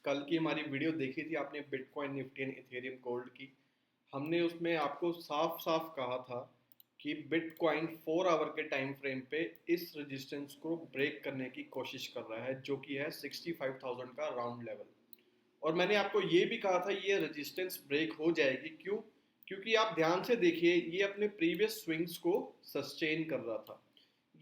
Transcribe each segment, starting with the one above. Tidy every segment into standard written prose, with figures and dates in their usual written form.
कल की हमारी वीडियो देखी थी आपने bitcoin Nifty and Ethereum gold की। हमने उसमें आपको साफ साफ कहा था कि बिटकॉइन 4 आवर के टाइम फ्रेम पे इस रेजिस्टेंस को ब्रेक करने की कोशिश कर रहा है, जो कि है 65,000 का राउंड लेवल। और मैंने आपको ये भी कहा था ये रेजिस्टेंस ब्रेक हो जाएगी। क्यों? क्योंकि आप ध्यान से देखिए, ये अपने प्रीवियस स्विंग्स को सस्टेन कर रहा था।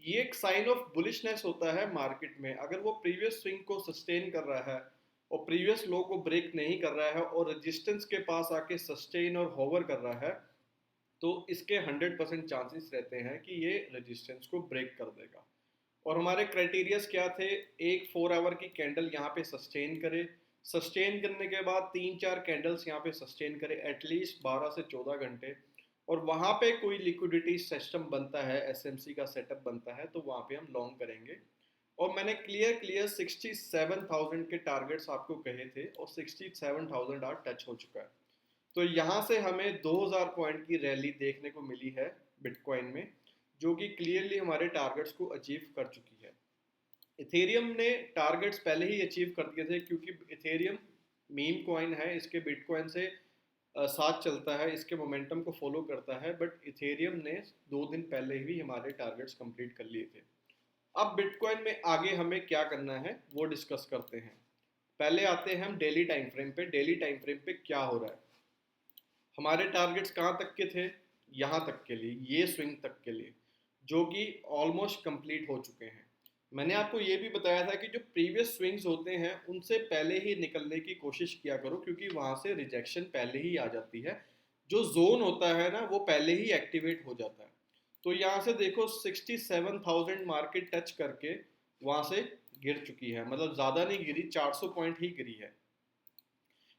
ये एक साइन ऑफ बुलिशनेस होता है मार्केट में। अगर वो प्रीवियस स्विंग को सस्टेन कर रहा है और प्रीवियस लो को ब्रेक नहीं कर रहा है और रेजिस्टेंस के पास आके सस्टेन और होवर कर रहा है, तो इसके 100% चांसेस रहते हैं कि ये रेजिस्टेंस को ब्रेक कर देगा। और हमारे क्राइटेरियाज क्या थे? एक 4 आवर की कैंडल यहाँ पे सस्टेन करे, सस्टेन करने के बाद 3-4 कैंडल्स यहाँ पे सस्टेन करे एटलीस्ट 12 से 14 घंटे, और वहाँ पे कोई लिक्विडिटी सिस्टम बनता है, एसएमसी का सेटअप बनता है, तो वहाँ पे हम लॉन्ग करेंगे। और मैंने क्लियर क्लियर 67,000 के टारगेट्स आपको कहे थे और 67,000 आज टच हो चुका है। तो यहाँ से हमें 2000 पॉइंट की रैली देखने को मिली है बिटकॉइन में, जो कि क्लियरली हमारे टारगेट्स को अचीव कर चुकी है। इथेरियम ने टारगेट्स पहले ही अचीव कर दिए थे, क्योंकि इथेरियम मीम कॉइन है, इसके बिटकॉइन से साथ चलता है, इसके मोमेंटम को फॉलो करता है। बट इथेरियम ने 2 दिन पहले ही हमारे टारगेट्स कंप्लीट कर लिए थे। अब बिटकॉइन में आगे हमें क्या करना है वो डिस्कस करते हैं। पहले आते हैं हम डेली टाइम फ्रेम पे। डेली टाइम फ्रेम पे क्या हो रहा है? हमारे टारगेट्स कहाँ तक के थे? यहाँ तक के लिए, ये स्विंग तक के लिए, जो कि ऑलमोस्ट कंप्लीट हो चुके हैं। मैंने आपको ये भी बताया था कि जो प्रीवियस स्विंग्स होते हैं उनसे पहले ही निकलने की कोशिश किया करो, क्योंकि वहाँ से रिजेक्शन पहले ही आ जाती है। जो जोन होता है ना, वो पहले ही एक्टिवेट हो जाता है। तो यहाँ से देखो 67,000 मार्केट टच करके वहाँ से गिर चुकी है, मतलब ज़्यादा नहीं गिरी, 400 पॉइंट ही गिरी है।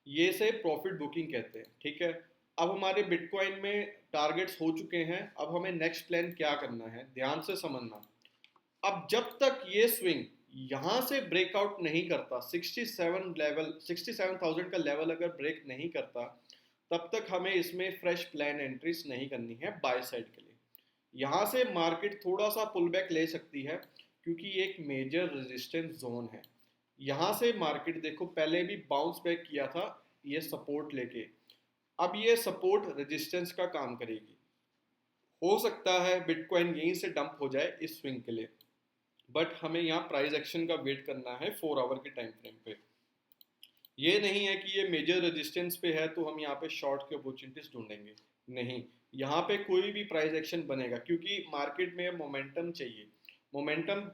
ये से प्रॉफिट बुकिंग कहते हैं, ठीक है। अब हमारे बिटकॉइन में टारगेट्स हो चुके हैं। अब हमें नेक्स्ट प्लान क्या करना है, ध्यान से समझना। अब जब तक ये स्विंग यहां से ब्रेकआउट नहीं करता, 67,000 का लेवल अगर ब्रेक नहीं करता, तब तक हमें इसमें फ्रेश प्लान एंट्रीज नहीं करनी है बाय साइड के लिए। यहां से मार्केट थोड़ा सा पुल बैक ले सकती है, क्योंकि ये एक मेजर रेजिस्टेंस जोन है। यहां से मार्केट देखो पहले भी बाउंस बैक किया था ये सपोर्ट लेके। अब ये सपोर्ट रेजिस्टेंस का काम करेगी। हो सकता है बिटकॉइन यहीं से डंप हो जाए इस स्विंग के लिए, बट हमें यहाँ प्राइस एक्शन का वेट करना है 4 आवर के टाइम फ्रेम पे। ये नहीं है कि ये मेजर रेजिस्टेंस पे है तो हम यहाँ पे शॉर्ट की अपॉर्चुनिटीज ढूंढेंगे। नहीं, यहाँ पे कोई भी प्राइस एक्शन बनेगा, क्योंकि मार्केट में मोमेंटम चाहिए। मोमेंटम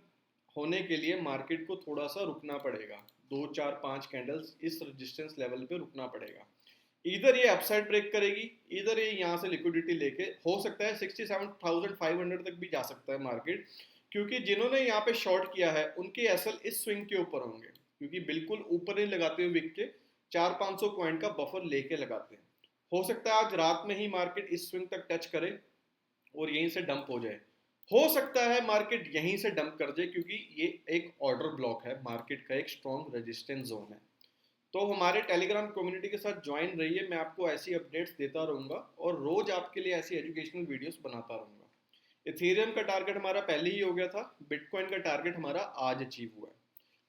होने के लिए मार्केट को थोड़ा सा रुकना पड़ेगा, 2 4 5 कैंडल्स इस रेजिस्टेंस लेवल पे रुकना पड़ेगा। इधर ये अपसाइड ब्रेक करेगी, इधर ये यहाँ से लिक्विडिटी लेके, हो सकता है 67,500 तक भी जा सकता है मार्केट, क्योंकि जिन्होंने यहाँ पे शॉर्ट किया है उनके एसएल इस स्विंग के ऊपर होंगे, क्योंकि बिल्कुल ऊपर नहीं लगाते हुए विक के 400-500 पॉइंट का बफर लेके लगाते हैं। हो सकता है आज रात में ही मार्केट इस स्विंग तक टच करे और यहीं से डंप हो जाए। हो सकता है मार्केट यहीं से डंप कर जाए, क्योंकि ये एक ऑर्डर ब्लॉक है, मार्केट का एक स्ट्रॉन्ग रेजिस्टेंस जोन है। तो हमारे टेलीग्राम कम्युनिटी के साथ ज्वाइन रहिए, मैं आपको ऐसी अपडेट्स देता रहूँगा और रोज आपके लिए ऐसी एजुकेशनल वीडियोस बनाता रहूँगा। इथेरियम का टारगेट हमारा पहले ही हो गया था, बिटकॉइन का टारगेट हमारा आज अचीव हुआ है।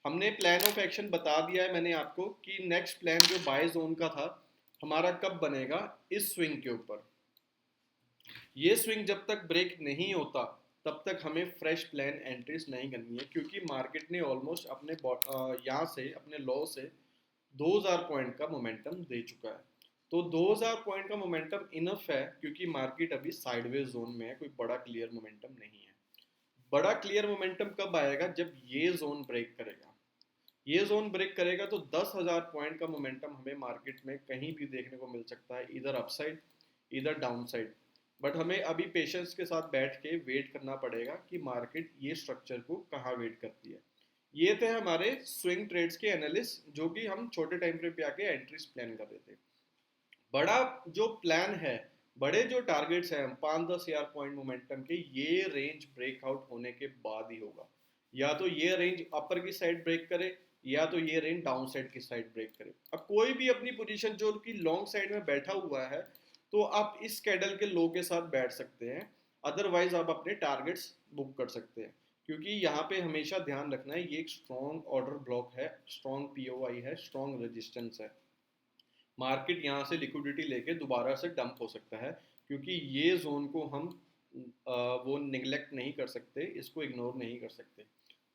हमने प्लान ऑफ एक्शन बता दिया है मैंने आपको कि नेक्स्ट प्लान जो बाय जोन का था हमारा कब बनेगा, इस स्विंग के ऊपर। ये स्विंग जब तक ब्रेक नहीं होता तब तक हमें फ्रेश प्लान एंट्रीज नहीं करनी है, क्योंकि मार्केट ने ऑलमोस्ट अपने यहाँ से अपने लो से 2000 पॉइंट का मोमेंटम दे चुका है। तो 2000 पॉइंट का मोमेंटम इनफ है, क्योंकि मार्केट अभी साइडवेज जोन में है, कोई बड़ा क्लियर मोमेंटम नहीं है। बड़ा क्लियर मोमेंटम कब आएगा? जब ये जोन ब्रेक करेगा। ये जोन ब्रेक करेगा तो 10,000 पॉइंट का मोमेंटम हमें मार्केट में कहीं भी देखने को मिल सकता है, इधर अपसाइड इधर डाउन साइड। बट हमें अभी पेशेंस के साथ बैठ के वेट करना पड़ेगा कि मार्केट ये स्ट्रक्चर को कहाँ वेट करती है। ये थे हमारे स्विंग ट्रेड्स के एनालिस्ट, जो कि हम छोटे टाइम फ्रेम पे आके एंट्रीज प्लान कर रहे थे। बड़ा जो प्लान है, बड़े जो टारगेट्स हैं 5-10 हज़ार पॉइंट मोमेंटम के, ये रेंज ब्रेकआउट होने के बाद ही होगा। या तो ये रेंज अपर की साइड ब्रेक करे, या तो ये रेंज डाउन साइड की साइड ब्रेक करे। अब कोई भी अपनी पोजीशन जो कि लॉन्ग साइड में बैठा हुआ है, तो आप इस कैंडल के लो के साथ बैठ सकते हैं, अदरवाइज आप अपने टारगेट्स बुक कर सकते हैं। क्योंकि यहाँ पे हमेशा ध्यान रखना है, ये एक स्ट्रॉन्ग ऑर्डर ब्लॉक है, स्ट्रॉन्ग पीओआई है, स्ट्रॉन्ग रेजिस्टेंस है। मार्केट यहाँ से लिक्विडिटी लेके दोबारा से डंप हो सकता है, क्योंकि ये जोन को हम वो निगलेक्ट नहीं कर सकते, इसको इग्नोर नहीं कर सकते।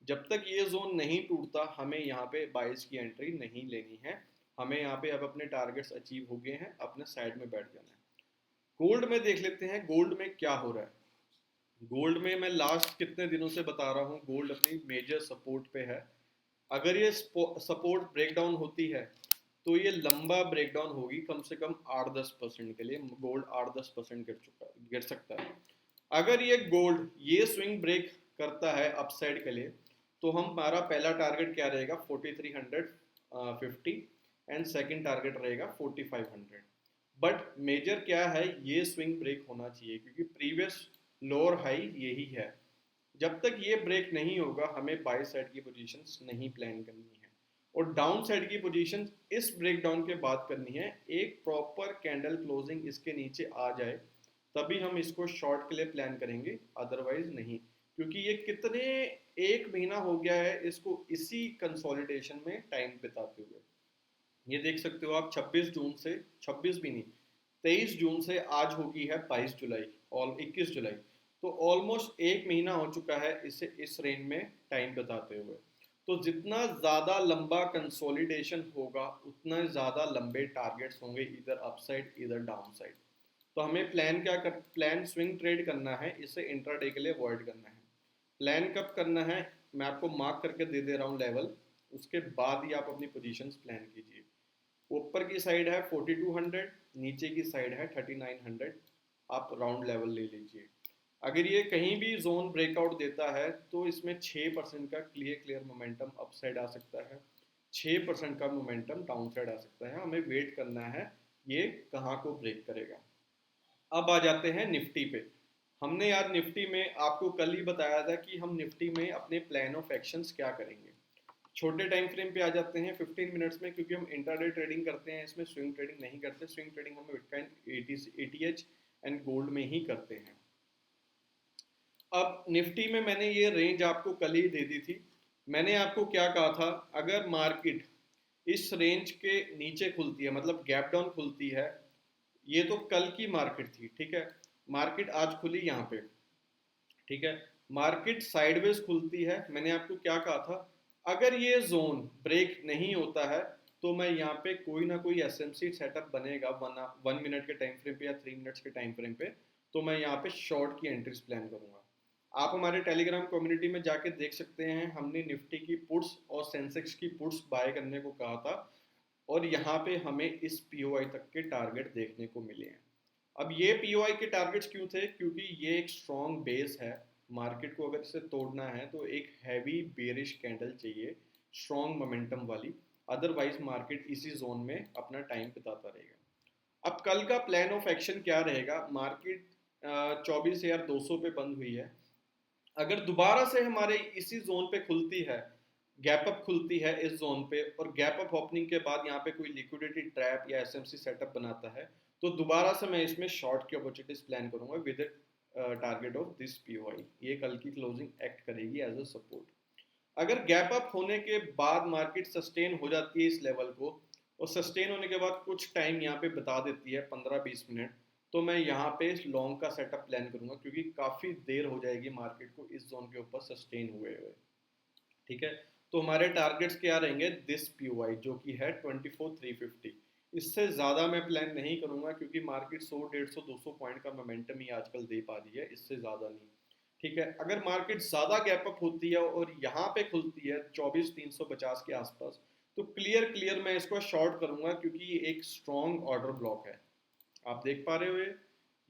जब तक ये जोन नहीं टूटता हमें यहाँ पे बाइस की एंट्री नहीं लेनी है। हमें यहाँ पे अब अपने टारगेट्स अचीव हो गए हैं, अपने साइड में बैठ जाना है। गोल्ड में देख लेते हैं, गोल्ड में क्या हो रहा है। गोल्ड में मैं लास्ट कितने दिनों से बता रहा हूँ, गोल्ड अपनी मेजर सपोर्ट पे है। अगर ये सपोर्ट ब्रेकडाउन होती है तो ये लंबा ब्रेकडाउन होगी, कम से कम 8-10% के लिए गोल्ड 8-10% गिर सकता है। अगर ये गोल्ड ये स्विंग ब्रेक करता है अपसाइड के लिए, तो हमारा पहला टारगेट क्या रहेगा, 4350 एंड सेकंड टारगेट रहेगा 4500। बट मेजर क्या है, ये स्विंग ब्रेक होना चाहिए, क्योंकि प्रीवियस लोअर हाई यही है। जब तक ये ब्रेक नहीं होगा हमें बाय साइड की पोजीशंस नहीं प्लान करनी है, और डाउन साइड की पोजीशंस इस ब्रेकडाउन के बाद करनी है। एक प्रॉपर कैंडल क्लोजिंग इसके नीचे आ जाए तभी हम इसको शॉर्ट के लिए प्लान करेंगे, अदरवाइज नहीं। क्योंकि ये कितने, 1 महीना हो गया है इसको इसी कंसोलिडेशन में टाइम बिताते हुए। ये देख सकते हो आप, 26 जून से, 26 भी नहीं, 23 जून से आज होगी है 22 जुलाई और 21 जुलाई, तो ऑलमोस्ट 1 महीना हो चुका है इसे इस रेंज में टाइम बताते हुए। तो जितना ज़्यादा लंबा कंसोलिडेशन होगा उतना ज़्यादा लंबे टारगेट्स होंगे, इधर अपसाइड इधर डाउन साइड। तो हमें प्लान क्या कर, प्लान स्विंग ट्रेड करना है, इसे इंट्राडे के लिए अवॉइड करना है। प्लान कब करना है, मैं आपको मार्क करके दे दे रहा हूँ लेवल, उसके बाद ही आप अपनी पोजीशंस प्लान कीजिए। ऊपर की साइड है 4200, नीचे की साइड है 3900, आप राउंड लेवल ले लीजिए। अगर ये कहीं भी जोन ब्रेकआउट देता है तो इसमें 6% का क्लियर मोमेंटम अपसाइड आ सकता है, 6% का मोमेंटम डाउन साइड आ सकता है। हमें वेट करना है ये कहाँ को ब्रेक करेगा। अब आ जाते हैं निफ्टी पे। हमने यार निफ्टी में आपको कल ही बताया था कि हम निफ्टी में अपने प्लान ऑफ एक्शंस क्या करेंगे। छोटे टाइम फ्रेम पे आ जाते हैं 15 मिनट्स में, क्योंकि हम इंट्राडे ट्रेडिंग करते हैं, इसमें स्विंग ट्रेडिंग नहीं करते। स्विंग ट्रेडिंग हम बिटकॉइन एटीएच एंड गोल्ड में ही करते हैं। अब निफ्टी में मैंने ये रेंज आपको कल ही दे दी थी। मैंने आपको क्या कहा था, अगर मार्केट इस रेंज के नीचे खुलती है, मतलब गैप डाउन खुलती है, ये तो कल की मार्केट थी, ठीक है। मार्केट आज खुली यहाँ पे, ठीक है। मार्केट साइडवेज खुलती है, मैंने आपको क्या कहा था, अगर ये जोन ब्रेक नहीं होता है तो मैं यहाँ पे कोई ना कोई एसएमसी सेटअप बनेगा 1 मिनट के टाइम फ्रेम पे या 3 मिनट्स के टाइम फ्रेम पे, तो मैं यहाँ पे शॉर्ट की एंट्रीज प्लान करूंगा। आप हमारे टेलीग्राम कम्युनिटी में जाके देख सकते हैं, हमने निफ्टी की पुट्स और सेंसेक्स की पुट्स बाय करने को कहा था, और यहाँ पे हमें इस पीओआई तक के टारगेट देखने को मिले हैं। अब ये पीओआई के टारगेट्स क्यों थे, क्योंकि ये एक स्ट्रॉन्ग बेस है। मार्केट को अगर इसे तोड़ना है तो एक हैवी बेरिश कैंडल चाहिए, स्ट्रॉन्ग मोमेंटम वाली, अदरवाइज मार्केट इसी जोन में अपना टाइम बिताता रहेगा। अब कल का प्लान ऑफ एक्शन क्या रहेगा, मार्केट 24,200 पे बंद हुई है। अगर दोबारा से हमारे इसी जोन पे खुलती है, गैप अप खुलती है इस जोन पे, और गैप अप ओपनिंग के बाद यहाँ पे कोई लिक्विडिटी ट्रैप या एसएमसी सेटअप बनाता है, तो दोबारा से मैं इसमें शॉर्ट की अपॉर्चुनिटीज प्लान करूंगा with target of this POI. ये कल की क्लोजिंग एक्ट करेगी एज अ सपोर्ट। अगर गैप अप होने के बाद मार्केट सस्टेन हो जाती है इस लेवल को, और सस्टेन होने के बाद कुछ टाइम यहाँ पे बता देती है 15-20 मिनट, तो मैं यहाँ पे लॉन्ग का सेटअप प्लान करूंगा, क्योंकि काफ़ी देर हो जाएगी मार्केट को इस जोन के ऊपर सस्टेन हुए हुए, ठीक है। तो हमारे टारगेट्स क्या रहेंगे, दिस पीओआई जो कि है 24,350। इससे ज़्यादा मैं प्लान नहीं करूंगा, क्योंकि मार्केट 100, 150, 200 पॉइंट का मोमेंटम ही आजकल दे पा रही है, इससे ज़्यादा नहीं, ठीक है। अगर मार्केट ज़्यादा गैप अप होती है और यहाँ पे खुलती है 24,350 के आसपास, तो क्लियर मैं इसको शॉर्ट करूंगा, क्योंकि ये एक स्ट्रॉन्ग ऑर्डर ब्लॉक है। आप देख पा रहे हो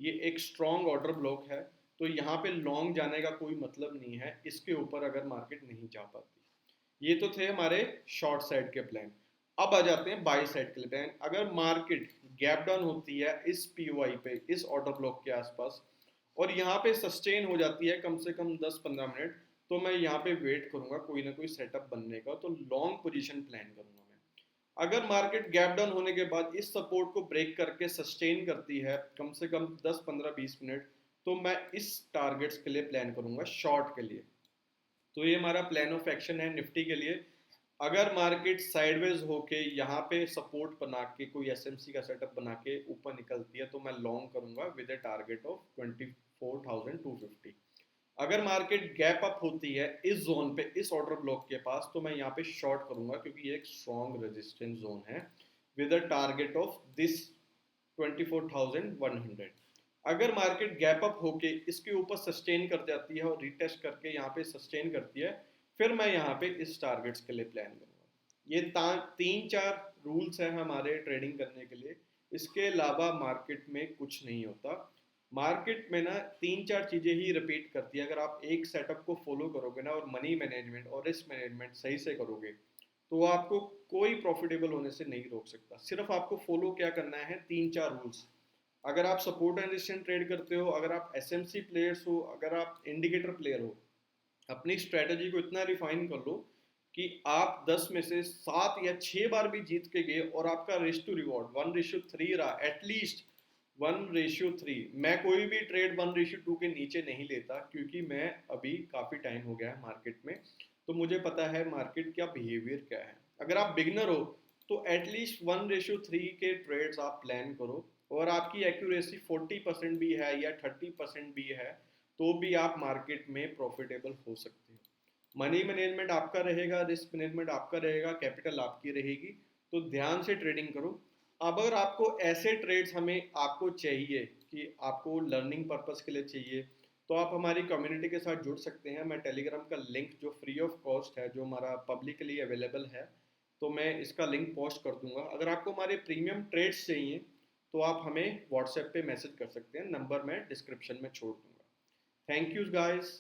ये एक स्ट्रॉन्ग ऑर्डर ब्लॉक है, तो यहाँ पे लॉन्ग जाने का कोई मतलब नहीं है इसके ऊपर अगर मार्केट नहीं जा पाती। ये तो थे हमारे शॉर्ट साइड के प्लान। अब आ जाते हैं बाई साइड के प्लान। अगर मार्केट गैप डाउन होती है इस पीओआई पे, इस ऑर्डर ब्लॉक के आसपास, और यहाँ पे सस्टेन हो जाती है कम से कम 10-15 मिनट, तो मैं यहाँ पे वेट करूंगा कोई ना कोई सेटअप बनने का, तो लॉन्ग पोजीशन प्लान करूंगा मैं। अगर मार्केट गैप डाउन होने के बाद इस सपोर्ट को ब्रेक करके सस्टेन करती है कम से कम 10-15-20 मिनट, तो मैं इस टारगेट्स के लिए प्लान करूंगा शॉर्ट के लिए। तो ये हमारा प्लान ऑफ एक्शन है निफ्टी के लिए। अगर मार्केट साइडवेज होके यहाँ पे सपोर्ट बना के कोई एसएमसी का सेटअप बना के ऊपर निकलती है तो मैं लॉन्ग करूंगा विद ए टारगेट ऑफ 24,250। अगर मार्केट गैप अप होती है इस जोन पे, इस ऑर्डर ब्लॉक के पास, तो मैं यहाँ पे शॉर्ट करूंगा क्योंकि ये एक स्ट्रॉन्ग रेजिस्टेंस जोन है with a target of this 24,100। अगर मार्केट गैप अप होके इसके ऊपर सस्टेन कर जाती है और रिटेस्ट करके यहाँ पे सस्टेन करती है, फिर मैं यहाँ पे इस टारगेट्स के लिए प्लान करूँगा। ये तीन चार रूल्स हैं हमारे ट्रेडिंग करने के लिए, इसके अलावा मार्केट में कुछ नहीं होता। मार्केट में ना तीन चार चीज़ें ही रिपीट करती है। अगर आप एक सेटअप को फॉलो करोगे ना और मनी मैनेजमेंट और रिस्क मैनेजमेंट सही से करोगे तो आपको कोई प्रॉफिटेबल होने से नहीं रोक सकता। सिर्फ आपको फॉलो क्या करना है, तीन चार रूल्स। अगर आप सपोर्ट एंड रेजिस्टेंस ट्रेड करते हो, अगर आप एसएमसी प्लेयर्स हो, अगर आप इंडिकेटर प्लेयर हो, अपनी स्ट्रेटजी को इतना रिफाइन कर लो कि आप 10 में से 7 या 6 बार भी जीत के गए और आपका रेश टू रिवॉर्ड 1:3 रहा, एटलीस्ट 1:3। मैं कोई भी ट्रेड 1:2 के नीचे नहीं लेता क्योंकि मैं अभी काफ़ी टाइम हो गया है मार्केट में, तो मुझे पता है मार्केट का बिहेवियर क्या है। अगर आप बिगनर हो तो एटलीस्ट 1:3 के ट्रेड्स आप प्लान करो, और आपकी एक्यूरेसी 40% भी है या 30% भी है तो भी आप मार्केट में प्रॉफिटेबल हो सकते हो। मनी मैनेजमेंट आपका रहेगा, रिस्क मैनेजमेंट आपका रहेगा, कैपिटल आपकी रहेगी, तो ध्यान से ट्रेडिंग करो। अब अगर आपको ऐसे ट्रेड्स हमें आपको चाहिए कि आपको लर्निंग पर्पस के लिए चाहिए तो आप हमारी कम्युनिटी के साथ जुड़ सकते हैं। मैं टेलीग्राम का लिंक जो फ्री ऑफ कॉस्ट है, जो हमारा पब्लिकली अवेलेबल है, तो मैं इसका लिंक पोस्ट कर दूंगा। अगर आपको हमारे प्रीमियम ट्रेड्स चाहिए तो आप हमें व्हाट्सएप पे मैसेज कर सकते हैं, नंबर मैं डिस्क्रिप्शन में छोड़ दूंगा। Thank you guys.